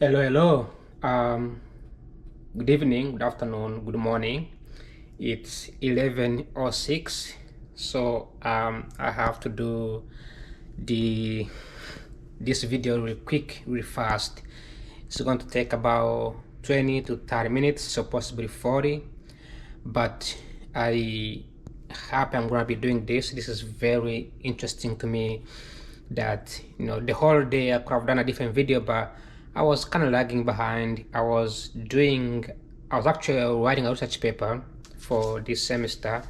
Hello. Good evening, good afternoon, good morning. It's 11:06, so I have to do the this video real quick, real fast. It's going to take about 20 to 30 minutes, so possibly 40. But I hope I'm going to be doing this. This is very interesting to me. That the whole day I could have done a different video, but I was kind of lagging behind. I was actually writing a research paper for this semester.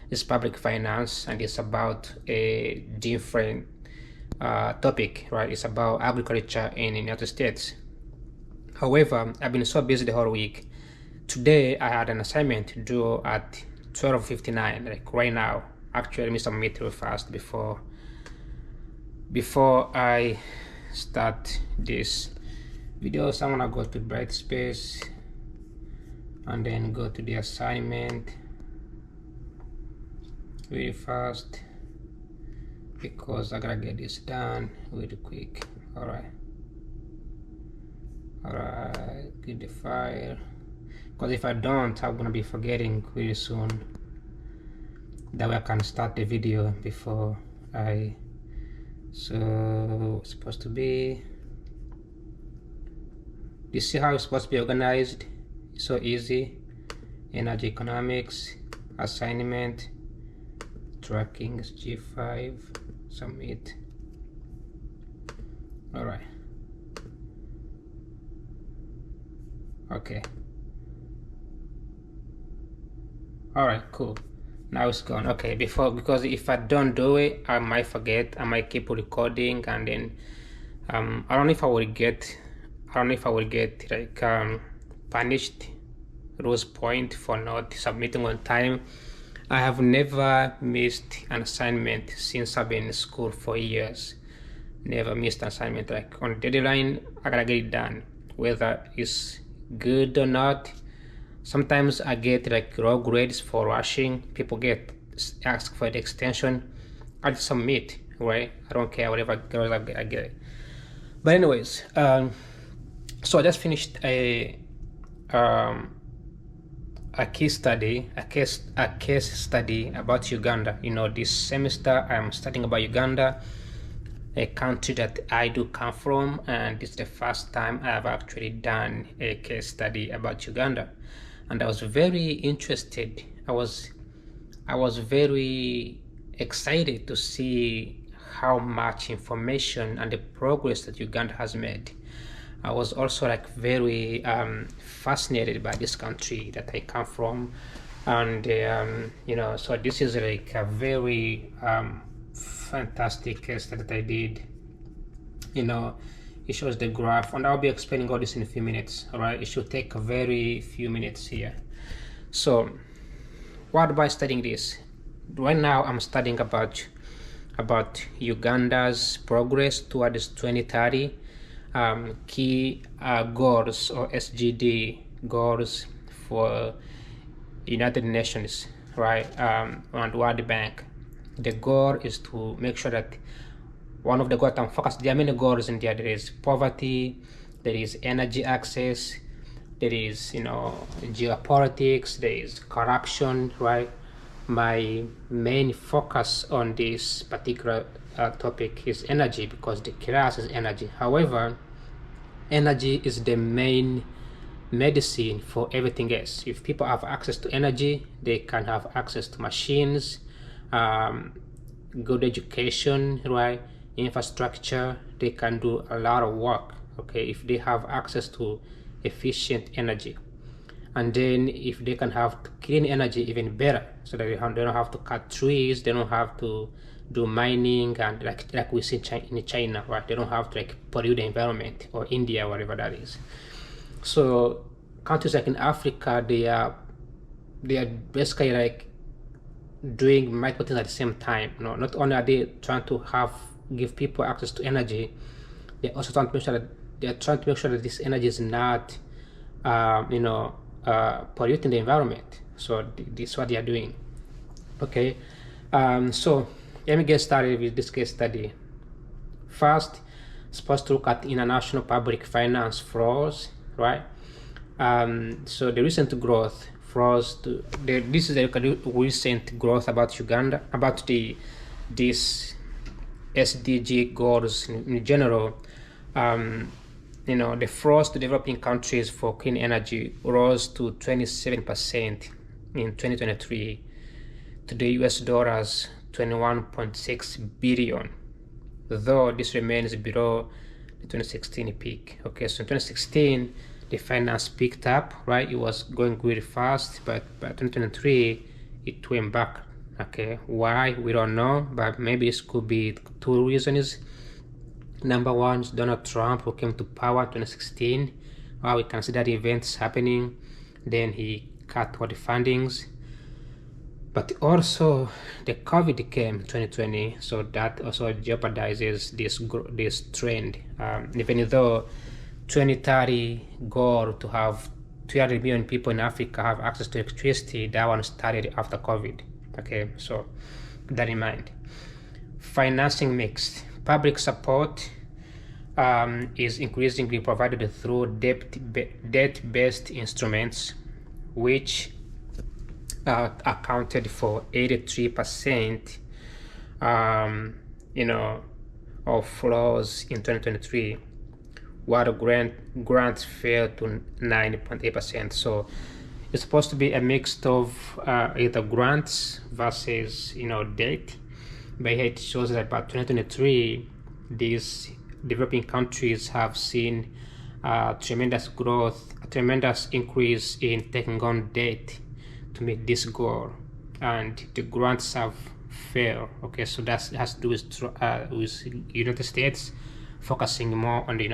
It's public finance, and it's about a different topic, right? It's about agriculture in the United States. However, I've been so busy the whole week. Today I had an assignment due at 12:59, like right now. Actually, let me submit real fast before I start this video. So I'm gonna go to Brightspace and then go to the assignment really fast because I gotta get this done really quick. All right, get the file, because if I don't, I'm gonna be forgetting really soon. That way I can start the video before so it's supposed to be, you see how it's supposed to be organized? It's so easy. Energy economics, assignment, tracking is G5, submit. All right. Okay. All right, cool. Now it's gone. Okay, because if I don't do it, I might forget. I might keep recording, and then I don't know if I will get like punished, lose point for not submitting on time. I have never missed an assignment since I've been in school for years. Never missed an assignment. Like on the deadline, I gotta get it done, whether it's good or not. Sometimes I get like raw grades for rushing. People get asked for the extension. I just submit, right? I don't care whatever girls I get. But anyways, so I just finished a case study about Uganda. This semester I'm studying about Uganda, a country that I do come from, and this is the first time I've actually done a case study about Uganda. And I was very interested. I was very excited to see how much information and the progress that Uganda has made. I was also like very fascinated by this country that I come from, and so this is like a very fantastic case that I did. It shows the graph, and I'll be explaining all this in a few minutes. All right, it should take a very few minutes here. So what about studying this? Right now I'm studying about Uganda's progress towards 2030 key goals, or SGD goals for United Nations, right? And World Bank. The goal is to make sure that one of the goals I'm focused. There are many goals in there. There is poverty, there is energy access, there is geopolitics, there is corruption, right? My main focus on this particular topic is energy, because the class is energy. However, energy is the main medicine for everything else. If people have access to energy, they can have access to machines, good education, right? Infrastructure. They can do a lot of work, okay, if they have access to efficient energy. And then if they can have clean energy, even better, so that they don't have to cut trees, they don't have to do mining, and like we see in China, right? They don't have to like pollute the environment, or India, whatever that is. So countries like in Africa, they are basically like doing multiple things at the same time. Not only are they trying to give people access to energy, they also trying to make sure that this energy is not polluting the environment. So this is what they are doing. Okay, so let me get started with this case study. First, supposed to look at international public finance flows, right? So the recent growth flows to this is the recent growth about Uganda, about this SDG goals in general. The flows to developing countries for clean energy rose to 27% in 2023 to the US dollars 21.6 billion, though this remains below the 2016 peak. Okay, so in 2016 the finance picked up, right? It was going really fast, but by 2023 it went back. Okay, why? We don't know, but maybe this could be two reasons. Number one is Donald Trump, who came to power in 2016. We consider the events happening, then he cut all the fundings. But also the COVID came in 2020, so that also jeopardizes this trend. Even though 2030 goal to have 300 million people in Africa have access to electricity, that one started after COVID. Okay, so keep that in mind. Financing mix. Public support is increasingly provided through debt-based instruments, which accounted for 83% of flows in 2023, while grants fell to 9.8%. So it's supposed to be a mix of either grants versus debt. But here it shows that by 2023 these developing countries have seen tremendous growth, a tremendous increase in taking on debt to meet this goal, and the grants have failed. Okay, so that has to do with United States focusing more on the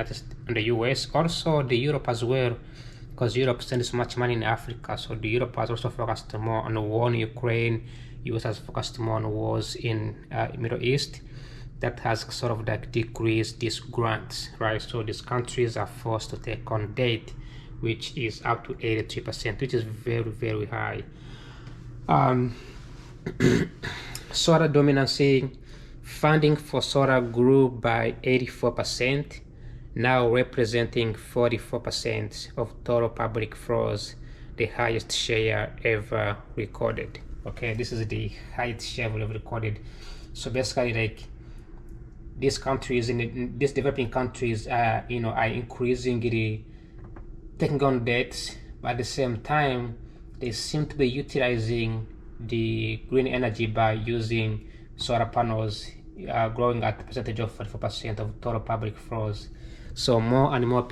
US, also the Europe as well, because Europe sends so much money in Africa. So the Europe has also focused more on the war in Ukraine. US has focused more on wars in Middle East. That has sort of decreased these grants, right? So these countries are forced to take on debt, which is up to 83%, which is very, very high. Solar dominancy. Funding for solar grew by 84%, now representing 44% of total public flows, the highest share ever recorded. Okay, this is the highest share ever recorded. So basically, these countries these developing countries are increasingly taking on debts, but at the same time they seem to be utilizing the green energy by using solar panels, growing at a percentage of 44% of total public flows. So more and more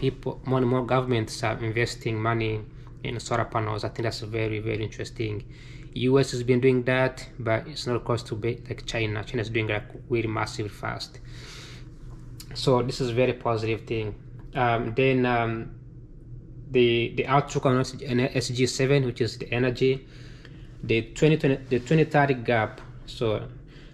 governments are investing money in solar panels. I think that's very, very interesting. US has been doing that, but it's not close to be like China. China is doing really massively fast. So this is a very positive thing. Then the outlook on SG7, which is the energy, the 2030 gap. So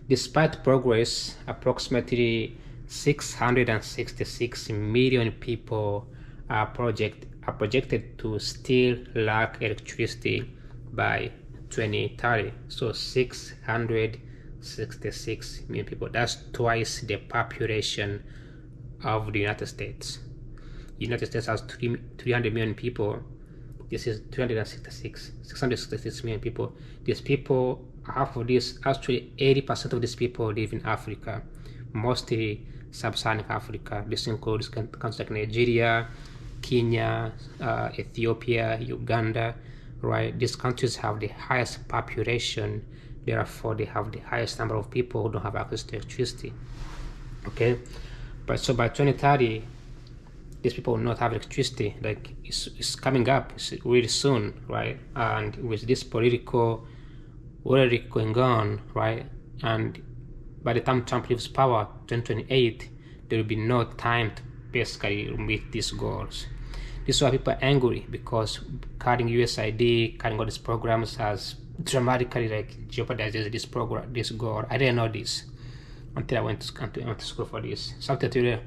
despite progress, approximately 666 million people are projected to still lack electricity by 2030. So 666 million people. That's twice the population of the United States. United States has 300 million people. This is 666 million people. These people, half of this, actually 80% of these people live in Africa, mostly sub-Saharan Africa. This includes countries like Nigeria, Kenya, Ethiopia, Uganda, right? These countries have the highest population, therefore they have the highest number of people who don't have access to electricity. Okay, but so by 2030, these people will not have electricity. Like it's coming up, it's really soon, right? And with this political already going on, right? And by the time Trump leaves power, 2028, there will be no time to basically meet these goals. This is why people are angry, because cutting USAID, cutting all these programs has dramatically jeopardizes this goal. I didn't know this until I went to school for this. Something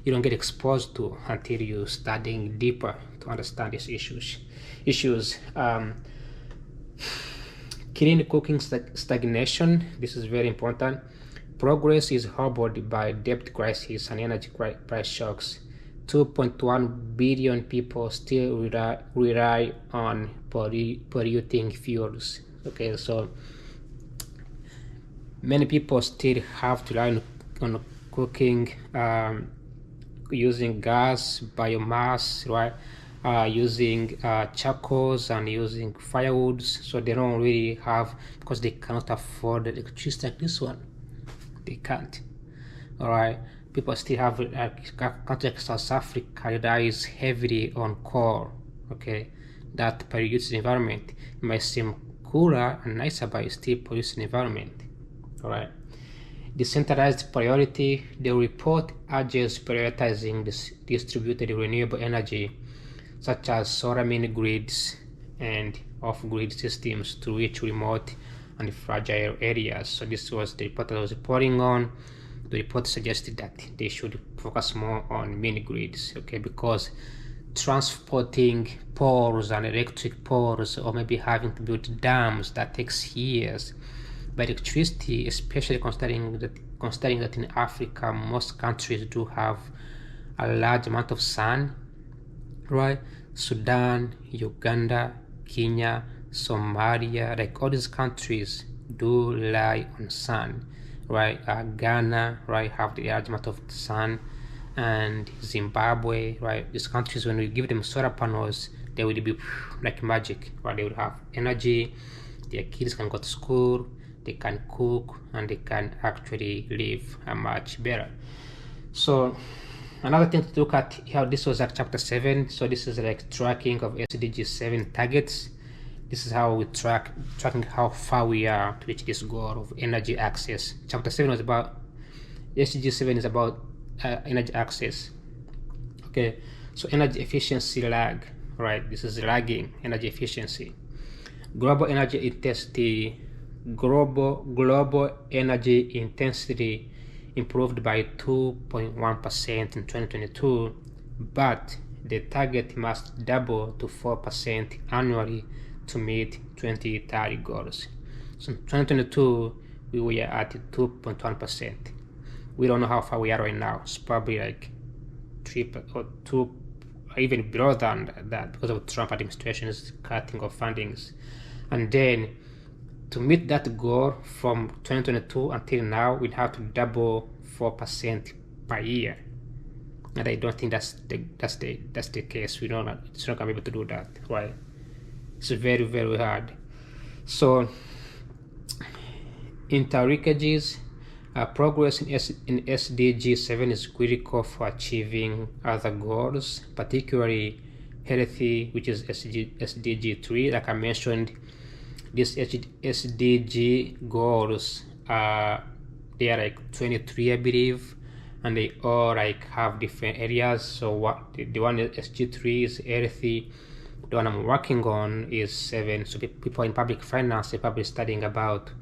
you don't get exposed to until you studying deeper to understand these issues. Clean cooking stagnation. This is very important. Progress is hobbled by debt crisis and energy price shocks. 2.1 billion people still rely on polluting fuels. Okay, so many people still have to rely on cooking using gas, biomass, right? Using charcoals and using firewoods, so they don't really have, because they cannot afford the electricity like this one. They can't. All right, people still have countries like South Africa relies heavily on coal. Okay, that pollutes the environment. It might seem cooler and nicer, but it still pollutes the environment. All right. Decentralized priority. The report urges prioritizing distributed renewable energy, such as solar mini grids and off-grid systems to reach remote and fragile areas. So this was the report that I was reporting on. The report suggested that they should focus more on mini grids, okay, because transporting poles and electric poles, or maybe having to build dams, that takes years. But electricity, especially considering that in Africa most countries do have a large amount of sun, right? Sudan, Uganda, Kenya, Somalia, like all these countries do rely on sun, right? Ghana, right, have the large amount of sun, and Zimbabwe, right? These countries, when we give them solar panels, they will be like magic, right? They will have energy, their kids can go to school, they can cook, and they can actually live much better. So another thing to look at how this was like chapter 7. So this is like tracking of SDG 7 targets. This is how we tracking how far we are to reach this goal of energy access. Chapter 7 was about SDG 7 is about energy access. Okay, so energy efficiency lag, right? This is lagging energy efficiency. Global energy intensity. Global energy intensity improved by 2.1% in 2022, but the target must double to 4% annually to meet 2030 goals. So in 2022, we were at 2.1%. We don't know how far we are right now. It's probably like 3 or 2, or even below than that, because of Trump administration's cutting of fundings. And then to meet that goal from 2022 until now, we'd have to double 4% per year, and I don't think that's the case. It's not gonna be able to do that, right? It's very, very hard. So interlinkages, progress in SDG 7 is critical for achieving other goals, particularly healthy, which is SDG 3. Like I mentioned, these SDG goals they are like 23, I believe, and they all like have different areas. So what the one SG3 is healthy, the one I'm working on is 7. So people in public finance, they're probably studying about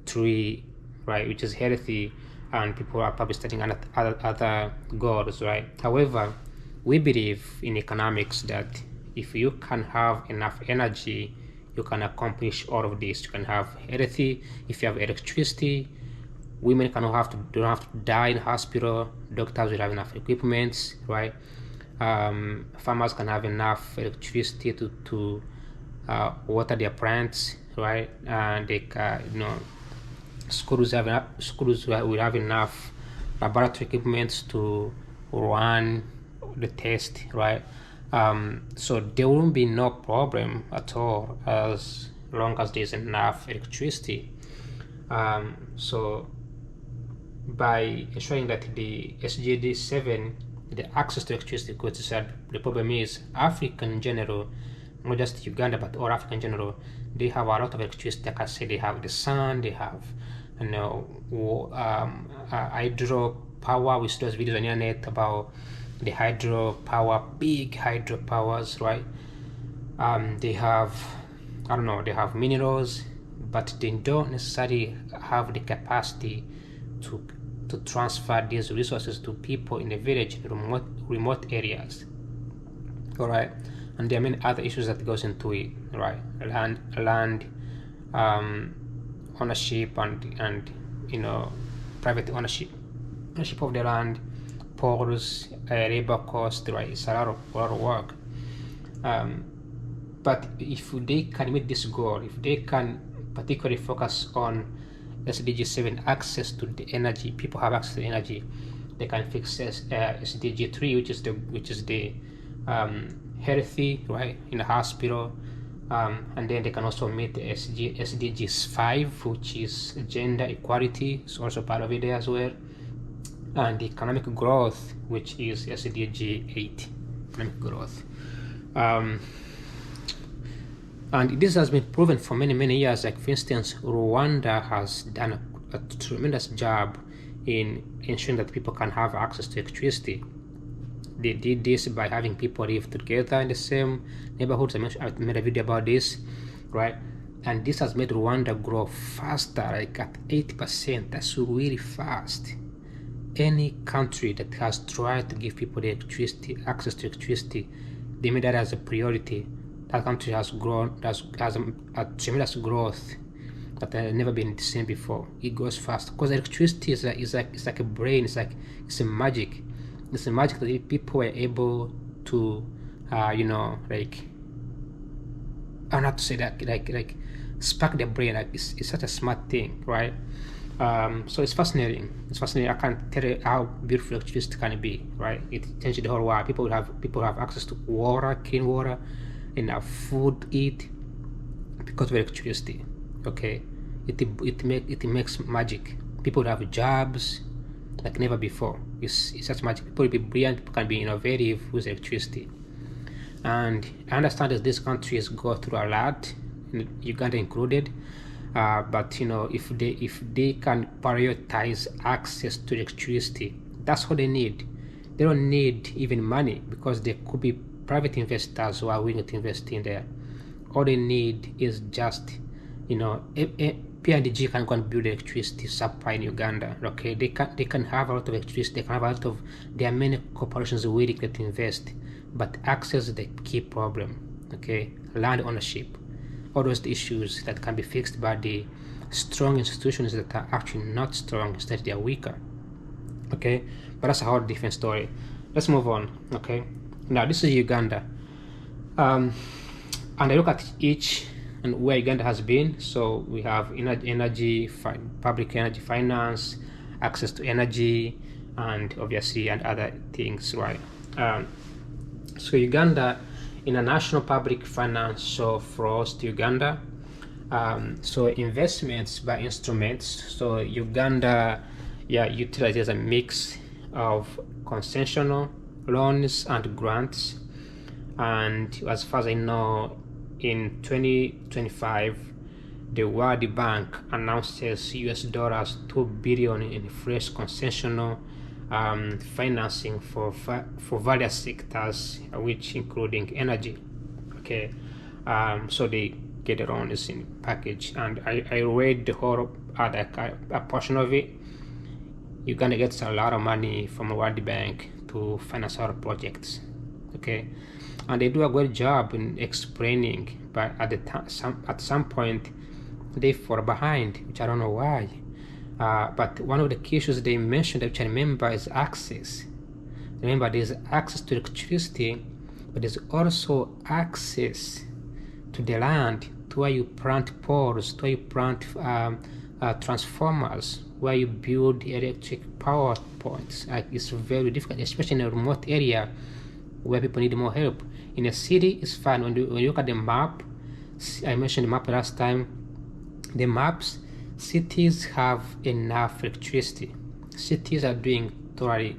3, right, which is healthy, and people are probably studying other goals, right? However, we believe in economics that if you can have enough energy, you can accomplish all of this. You can have healthy. If you have electricity, women don't have to die in hospital. Doctors will have enough equipment, right? Farmers can have enough electricity to water their plants, right? And they can, schools will have enough laboratory equipment to run the test, right? So there won't be no problem at all as long as there's enough electricity. So by ensuring that the SGD 7, the access to electricity, because the problem is Africa in general, not just Uganda but all Africa in general, they have a lot of electricity. Like I said, they have the sun, they have hydro power. We saw those videos on the internet about the hydro power, big hydro powers, right? They have, they have minerals, but they don't necessarily have the capacity to transfer these resources to people in the village, in remote areas. All right, and there are many other issues that goes into it, right? Land ownership and private ownership of the land, ports, labor cost, right? It's a lot of work. But if they can meet this goal, if they can particularly focus on SDG 7, access to the energy, people have access to energy, they can fix SDG 3, which is the healthy, right, in the hospital, and then they can also meet the SDGs 5, which is gender equality, is also part of it there as well, and the economic growth, which is SDG 8, economic growth. And this has been proven for many years. Like, for instance, Rwanda has done a tremendous job in ensuring that people can have access to electricity. They did this by having people live together in the same neighborhoods. I made a video about this, right? And this has made Rwanda grow faster, like at 80%. That's really fast. Any country that has tried to give people the electricity, access to electricity, they made that as a priority. That country has grown, has a tremendous growth that has never been seen before. It goes fast because electricity is like a brain. It's a magic. It's a magic that people were able to, like, I don't have to say that, like spark their brain. Like, it's such a smart thing, right? So it's fascinating. I can't tell you how beautiful electricity can be, right? It changes the whole world. People have access to water, clean water, enough food to eat because of electricity. Okay, it makes magic. People have jobs like never before. It's such magic. People will be brilliant. People can be innovative with electricity. And I understand that these countries go through a lot, Uganda included. But if they can prioritize access to electricity, that's what they need. They don't need even money, because there could be private investors who are willing to invest in there. All they need is just, P&G can go and build electricity supply in Uganda. Okay, they can have a lot of electricity. There are many corporations willing to invest, but access is the key problem. Okay, land ownership, all those issues that can be fixed by the strong institutions that are actually not strong, instead they are weaker. Okay, but that's a whole different story. Let's move on. Okay, now this is Uganda, and I look at each and where Uganda has been. So we have energy, public energy finance, access to energy, and obviously and other things, right? So Uganda, in a national public financial frost to Uganda, so investments by instruments. So Uganda, utilizes a mix of concessional loans and grants. And as far as I know, in 2025, the World Bank announces $2 billion in fresh concessional financing for various sectors, which including energy. Okay, so they get their own in package, and I read the whole a portion of it. Uganda gets a lot of money from the World Bank to finance our projects. Okay, and they do a good job in explaining, but at some point they fall behind, which I don't know why. But one of the key issues they mentioned, which I remember, is access. Remember, there's access to electricity, but there's also access to the land, to where you plant poles, to where you plant transformers, where you build electric power points. It's very difficult, especially in a remote area where people need more help. In a city, it's fine. When you look at the map, I mentioned the map last time. The maps, cities have enough electricity. Cities are doing totally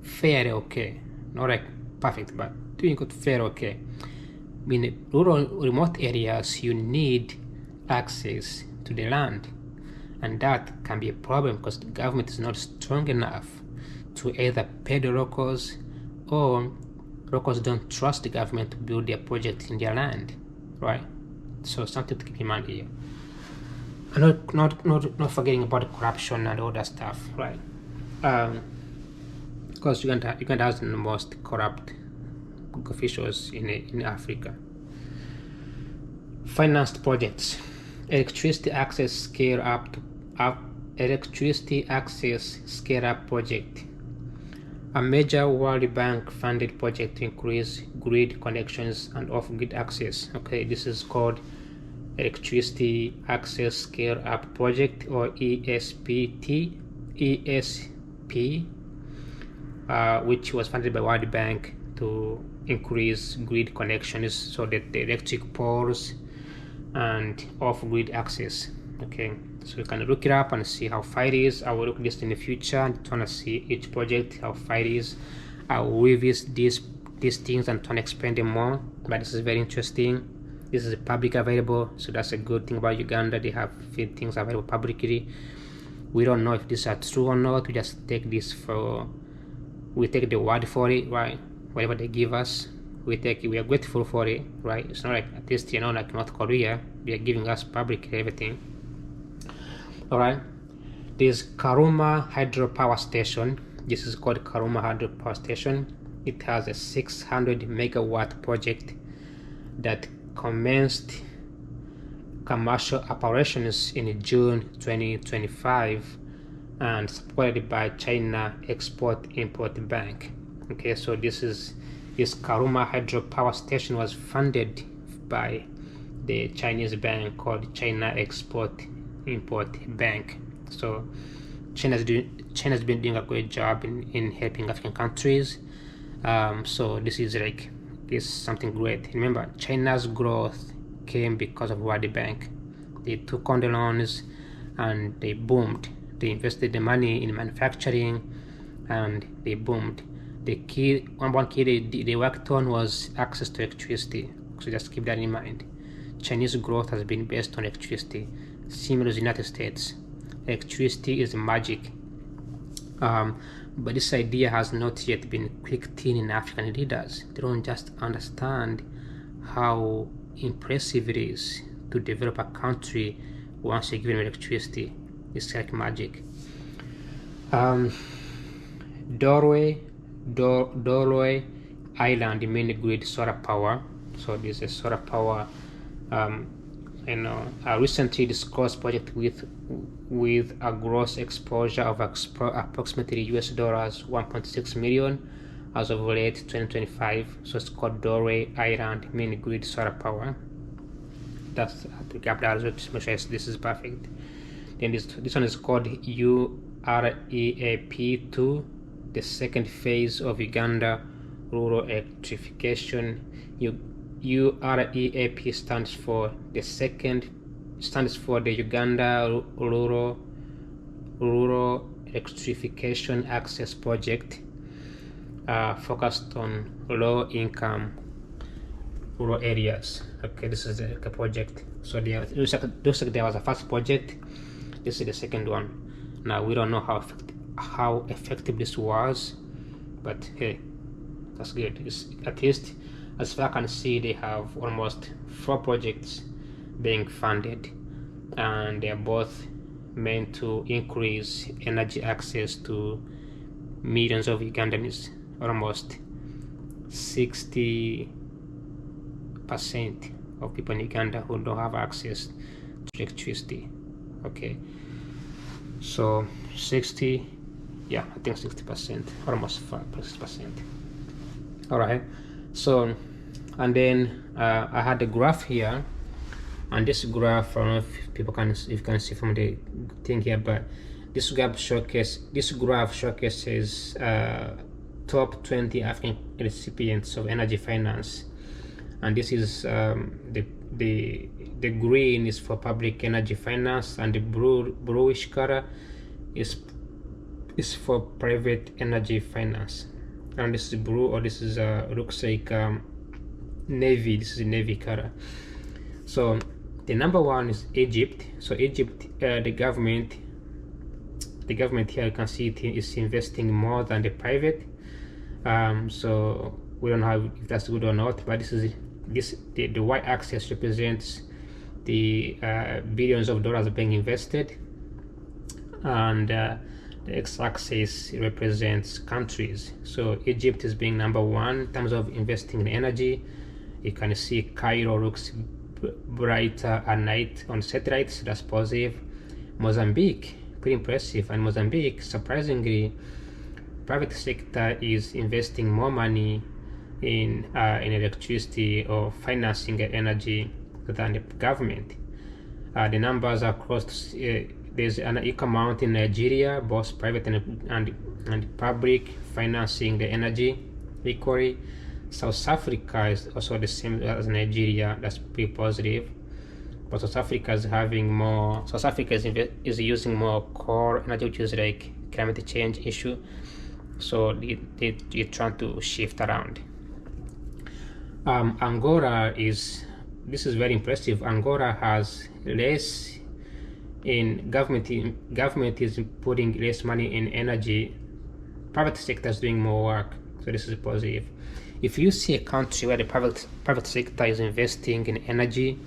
fairly okay. Not like perfect, but doing good, fair okay. In rural, remote areas, you need access to the land, and that can be a problem because the government is not strong enough to either pay the locals, or locals don't trust the government to build their project in their land, right? So something to keep in mind here. And not forgetting about the corruption and all that stuff, right? Because Uganda has the most corrupt officials in Africa. Financed projects, electricity access scale up Electricity Access Scale-Up Project, a major World Bank funded project to increase grid connections and off-grid access. Okay, this is called Electricity Access Scale-Up Project, or ESP, which was funded by World Bank to increase grid connections so that the electric poles and off-grid access. Okay, so you can look it up and see how far it is. I will look at this in the future and try to see each project, how far it is. I will revisit these things and try to explain them more, but this is very interesting. This is public available, so that's a good thing about Uganda. They have few things available publicly. We don't know if these are true or not. We just take this we take the word for it, right? Whatever they give us, we are grateful for it, right? It's not like, at least, like North Korea, they are giving us publicly everything. All right, this Karuma hydropower station, this is called Karuma hydropower station. It has a 600 megawatt project that commenced commercial operations in June 2025 and supported by China Export-Import Bank. Okay, so this Karuma hydropower station was funded by the Chinese bank called China Export-Import Bank. So China's been doing a great job in helping African countries. So this is something great. Remember, China's growth came because of World Bank. They took on the loans and they boomed. They invested the money in manufacturing and they boomed. One key they worked on was access to electricity. So just keep that in mind. Chinese growth has been based on electricity. Similar to the United States, electricity is magic. But this idea has not yet been clicked in African leaders. They don't just understand how impressive it is to develop a country once you give them electricity. It's like magic. Dorway Island mini grid solar power. So this is solar power. A recently disclosed project with a gross exposure of approximately US dollars 1.6 million as of late 2025. So it's called Dorway Island mini grid solar power. That's the gap that to make sure this is perfect. Then this one is called UREAP2, the second phase of Uganda rural electrification. UREAP stands for the Uganda rural electrification access project, focused on low-income rural areas. Okay, this is the project. So there looks like there was a first project. This is the second one. Now we don't know how effective this was, but hey, that's good. At least, as far as I can see, they have almost 4 projects being funded, and they are both meant to increase energy access to millions of Ugandans. Almost 60% of people in Uganda who don't have access to electricity. Okay, so 60, yeah, I think 60%, almost 5%. All right. So, and then I had the graph here, and this graph, I don't know if you can see from the thing here, but this graph showcases top 20 African recipients of energy finance, and this is the green is for public energy finance, and the bluish color is for private energy finance. And this is blue, or this is looks like navy. This is a navy color. So the number one is Egypt. So Egypt, the government here, you can see it is investing more than the private. So we don't know if that's good or not, but the y-axis represents the billions of dollars being invested, and the x-axis represents countries. So Egypt is being number one in terms of investing in energy. You can see Cairo looks brighter at night on satellites. That's positive. Mozambique pretty impressive. And Mozambique, surprisingly, private sector is investing more money in electricity or financing energy than the government. The numbers are close. There's an equal amount in Nigeria, both private and public financing the energy equally. South Africa is also the same as Nigeria. That's pretty positive. But South Africa is having more. South Africa is using more core energy, which is like climate change issue. So they're trying to shift around. Angola is. This is very impressive. Angola has less in government. Government is putting less money in energy. Private sector is doing more work. So this is positive. If you see a country where the private sector is investing in energy,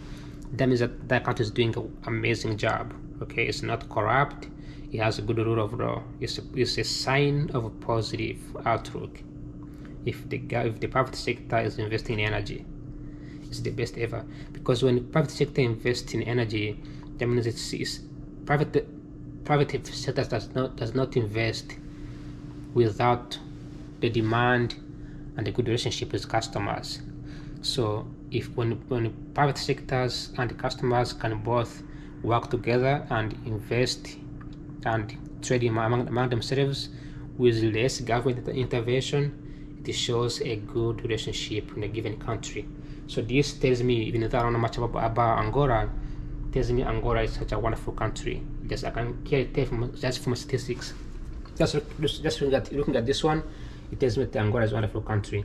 that means that country is doing an amazing job. Okay, it's not corrupt. It has a good rule of law. It's a sign of a positive outlook. If the private sector is investing in energy, it's the best ever. Because when the private sector invests in energy, that means it's private sector does not invest without the demand and a good relationship with customers. So if when private sectors and the customers can both work together and invest and trade among themselves with less government intervention, it shows a good relationship in a given country. So this tells me, even if I don't know much about Angola, tells me Angola is such a wonderful country. I can tell just from statistics. Just looking at this one, it tells me that Angola is a wonderful country.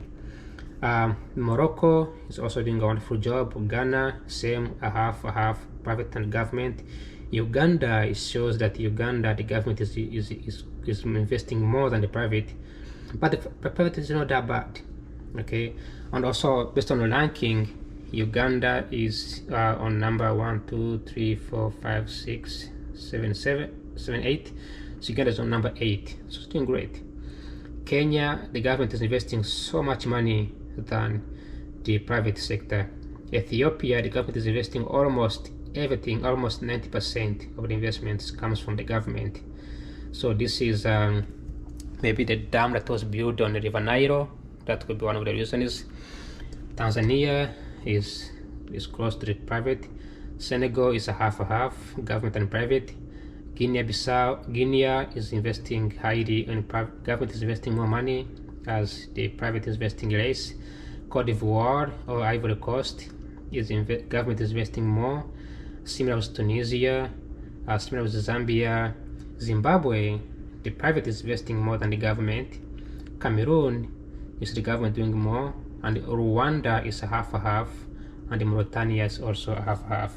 Morocco is also doing a wonderful job. Ghana, same, a half, private and government. Uganda, it shows that Uganda, the government is investing more than the private, but the private is not that bad. Okay, and also based on the ranking, Uganda is on number 1, 2, 3, 4, 5, 6, 7, 8. So Uganda is on number 8. So it's doing great. Kenya, the government is investing so much money than the private sector. Ethiopia, the government is investing almost everything, almost 90% of the investments comes from the government. So this is maybe the dam that was built on the River Nile. That could be one of the reasons. Tanzania is close to the private. Senegal is a half, government and private. Guinea is investing highly in private. Government is investing more money as the private is investing less. Cote d'Ivoire or Ivory Coast government is investing more. Similar with Tunisia, similar with Zambia. Zimbabwe, the private is investing more than the government. Cameroon is the government doing more, and Rwanda is a half, and Mauritania is also a half.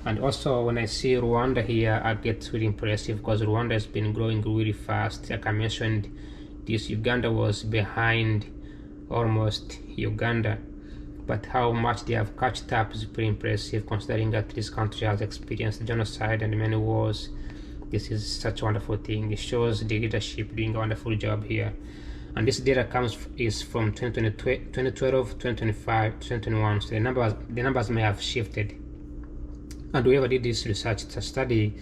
And also when I see Rwanda here, I get really impressive because Rwanda has been growing really fast. Like I mentioned, this Uganda was behind almost Uganda, but how much they have catched up is pretty impressive considering that this country has experienced genocide and many wars. This is such a wonderful thing. It shows the leadership doing a wonderful job here. And this data is from 2012, 2025, 2021. So the numbers may have shifted. And whoever did this research, it's a study.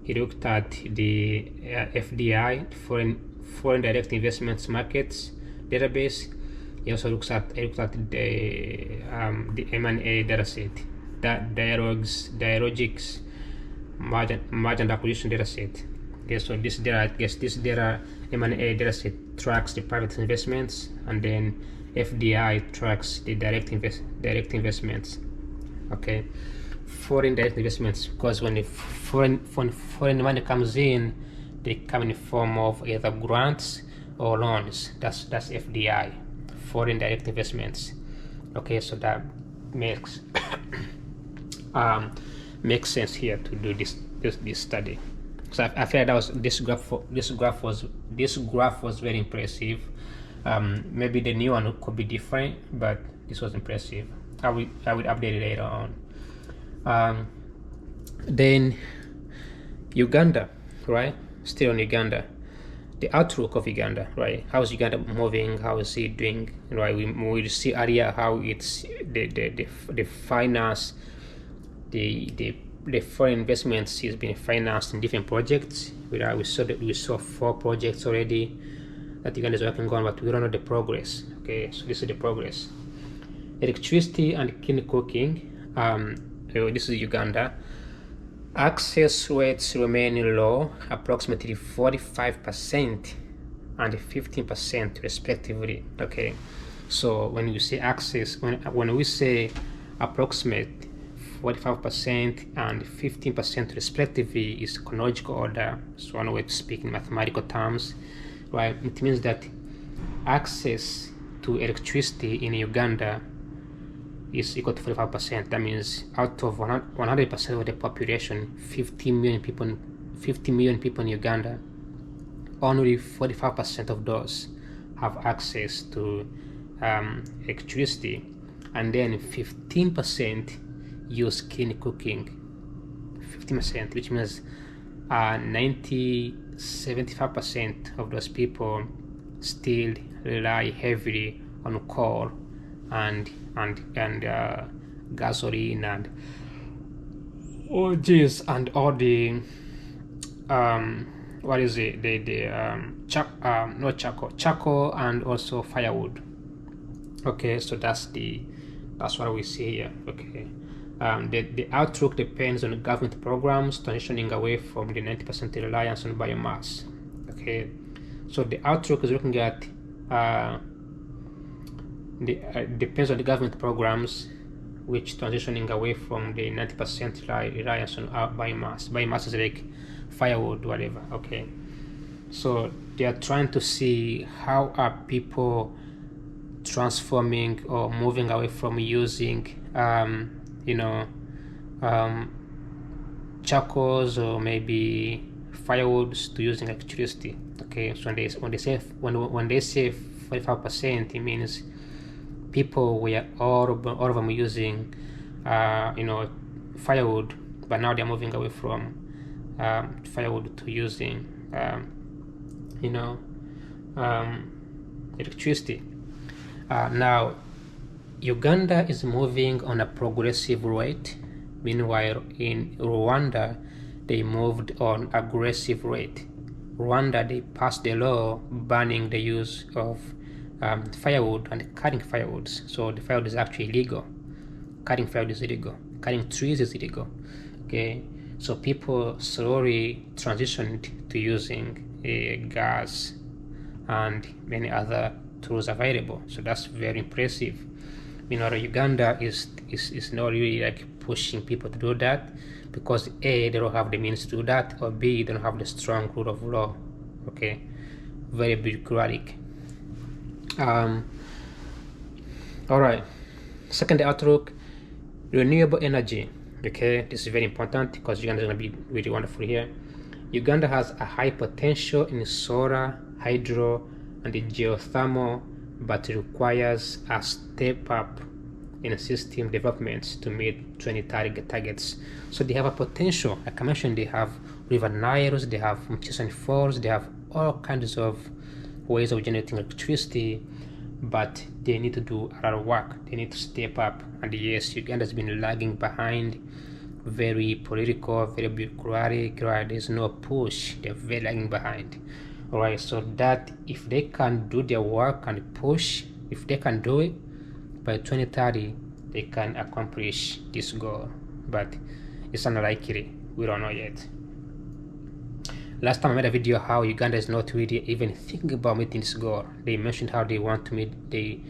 He looked at the FDI, foreign direct investments markets database. He also looked at the M&A dataset, that dialogics, merger acquisition dataset. Okay, so this data M&A dataset tracks the private investments, and then FDI tracks the direct investments. Okay, foreign direct investments, because when the foreign money comes in, they come in the form of either grants or loans. That's FDI, foreign direct investments. Okay, so that makes sense here to do this study. So I feel like this graph was very impressive. Maybe the new one could be different, but this was impressive. I will update it later on. Then Uganda, right? Still on Uganda. The outlook of Uganda, right? How is Uganda moving? How is it doing? Right? We see earlier how it's the finance, the the foreign investments is being financed in different projects. We saw 4 projects already that Uganda is working on, but we don't know the progress. Okay, so this is the progress. Electricity and clean cooking. This is Uganda. Access rates remain low, approximately 45% and 15% respectively. Okay, so when you say access, when we say approximate 45% and 15% respectively, is chronological order. So one way to speak in mathematical terms, right? It means that access to electricity in Uganda is equal to 45%. That means out of 100% of the population, 50 million people in Uganda, only 45% of those have access to electricity, and then 15% use clean cooking. 15%, which means 75% of those people still rely heavily on coal and gasoline and all this and all the what is it, not charcoal and also firewood. Okay, so that's what we see here. Okay, the outlook depends on government programs transitioning away from the 90% reliance on biomass. Okay, so the outlook is looking at depends on the government programs which transitioning away from the 90% reliance on biomass. Biomass is like firewood, whatever. Okay, so they are trying to see how are people transforming or moving away from using charcoals or maybe firewoods to using electricity. Okay, so when they say 45%, it means people were all of them using firewood, but now they're moving away from firewood to using electricity. Now Uganda is moving on a progressive rate. Meanwhile, in Rwanda, they moved on aggressive rate. Rwanda, they passed a law banning the use of firewood and cutting firewoods. So the firewood is actually illegal. Cutting firewood is illegal. Cutting trees is illegal. Okay, so people slowly transitioned to using gas and many other tools available. So that's very impressive. Uganda is not really like pushing people to do that because A, they don't have the means to do that, or B, they don't have the strong rule of law. Okay, very bureaucratic. All right, second outlook, renewable energy. Okay, this is very important because Uganda is going to be really wonderful here. Uganda has a high potential in solar, hydro, and geothermal, but requires a step up in system development to meet 2030 targets. So they have a potential. Like I mentioned, they have river Niles, they have Murchison Falls, they have all kinds of ways of generating electricity, but they need to do a lot of work. They need to step up. And yes, Uganda has been lagging behind, very political, very bureaucratic, right? There's no push. They're very lagging behind. All right, so that if they can do their work and push, if they can do it by 2030, they can accomplish this goal. But it's unlikely. We don't know yet. Last time I made a video how Uganda is not really even thinking about meeting this goal. They mentioned how they want to meet. They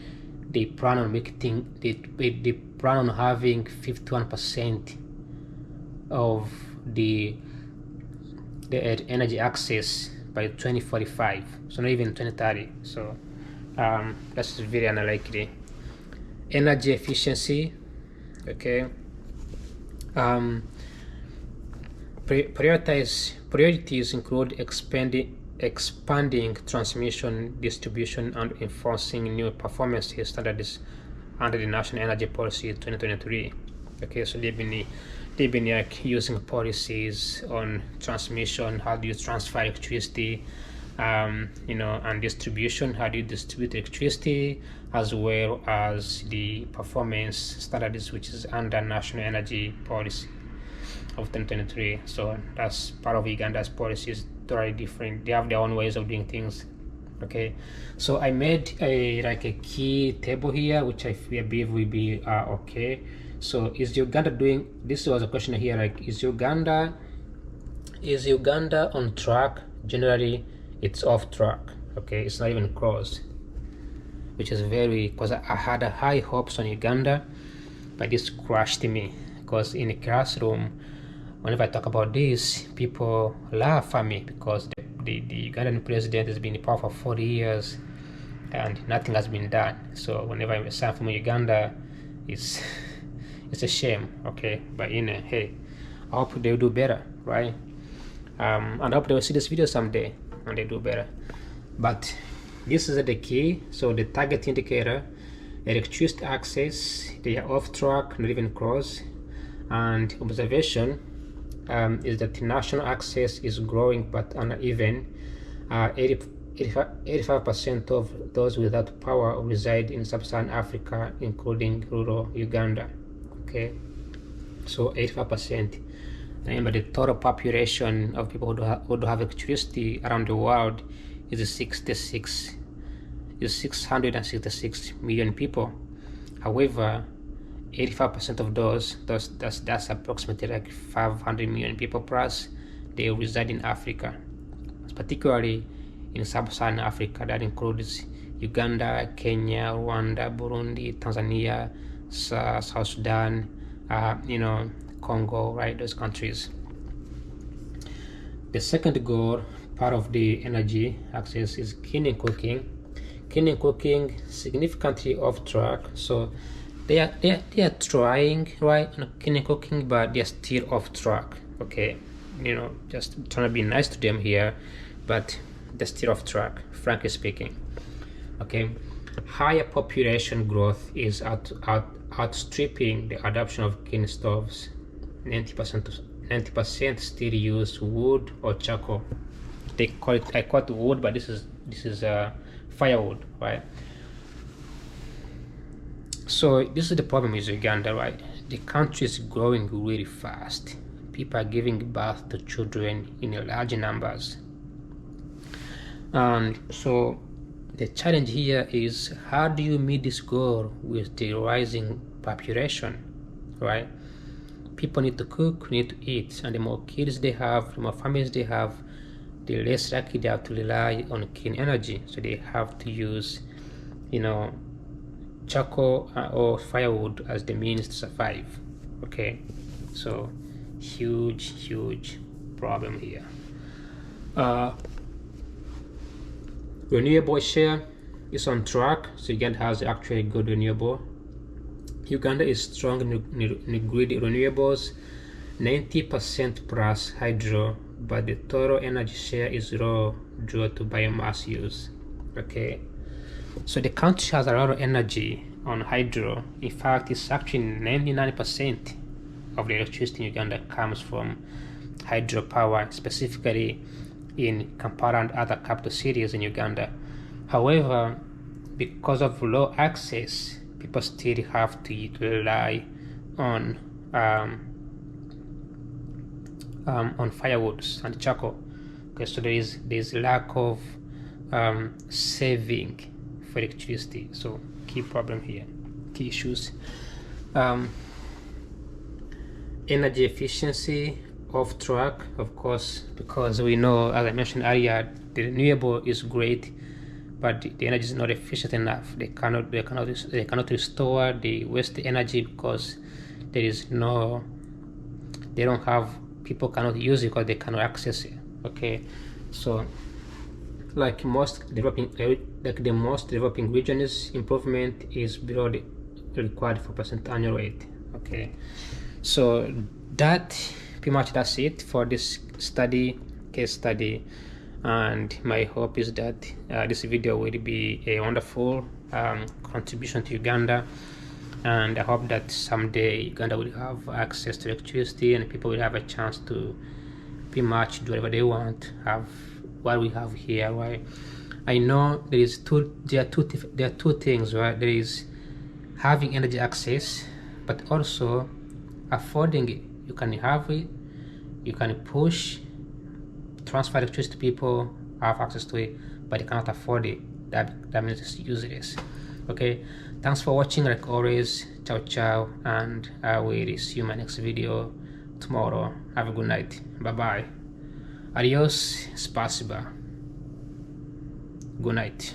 plan on making. They plan on having 51% of the energy access by 2045, so not even 2030. So that's very unlikely. Energy efficiency. Okay, priorities include expanding transmission, distribution, and enforcing new performance standards under the National Energy Policy 2023. Okay, so they've been like using policies on transmission, how do you transfer electricity, and distribution, how do you distribute electricity, as well as the performance standards, which is under National Energy Policy. of 2023. So that's part of Uganda's policies. Totally different. They have their own ways of doing things. Okay, so I made a key table here, which I believe will be okay. So is Uganda doing? This was a question here, like is Uganda on track? Generally, it's off track. Okay, it's not even close, which is very, because I had a high hopes on Uganda, but this crushed me. Because in the classroom, whenever I talk about this, people laugh at me because the Ugandan president has been in power for 40 years and nothing has been done. So whenever I say from Uganda, it's a shame. Okay, but hey, I hope they'll do better, right? And I hope they will see this video someday and they do better. But this is the key. So the target indicator, electricity access, they are off track, not even close. And observation is that national access is growing but uneven. 85% of those without power reside in sub-Saharan Africa, including rural Uganda. Okay, so 85%. Remember, the total population of people who do have electricity around the world is 666 million people. However, 85% of that's approximately like 500 million people plus, they reside in Africa, particularly in sub-Saharan Africa. That includes Uganda, Kenya, Rwanda, Burundi, Tanzania, South Sudan, Congo, right? Those countries. The second goal, part of the energy access, is cleaning cooking. Cleaning cooking significantly off track. So they are trying, right, on cleaning cooking, but they're still off track. Okay, just trying to be nice to them here, but they're still off track, frankly speaking. Okay, higher population growth is outstripping the adoption of clean stoves. 90% still use wood or charcoal. I call it wood, but this is firewood, right? So this is the problem with Uganda, right? The country is growing really fast. People are giving birth to children in large numbers, and so the challenge here is, how do you meet this goal with the rising population, right? People need to cook, need to eat, and the more kids they have, the more families they have, the less likely they have to rely on clean energy. So they have to use, charcoal or firewood as the means to survive. Okay, so huge problem here. Renewable share is on track, so Uganda has actually good renewable. Uganda is strong in grid renewables, 90% plus hydro, but the total energy share is low due to biomass use. Okay, so the country has a lot of energy on hydro. In fact, it's actually 99% of the electricity in Uganda comes from hydropower, specifically in Kampala and other capital cities in Uganda. However, because of low access, people still have to rely on firewoods and charcoal. Okay, so there is lack of saving for electricity. So key problem here, key issues. Energy efficiency off track, of course, because we know, as I mentioned earlier, the renewable is great, but the energy is not efficient enough. They cannot restore the waste energy because they don't have, people cannot use it because they cannot access it. Okay, so like the most developing regions, improvement is below the required 4% annual rate. Okay, so that's it for this case study, and my hope is that this video will be a wonderful contribution to Uganda, and I hope that someday Uganda will have access to electricity and people will have a chance to pretty much do whatever they want, have what we have here, right? I know there are two things, right? There is having energy access, but also affording it. You can have it, You can push, transfer electricity to people, have access to it, but they cannot afford it. That means it's useless. Okay, thanks for watching. Like always, ciao ciao, and I will see you in my next video tomorrow. Have a good night. Bye bye. Adios, spasiba. Good night.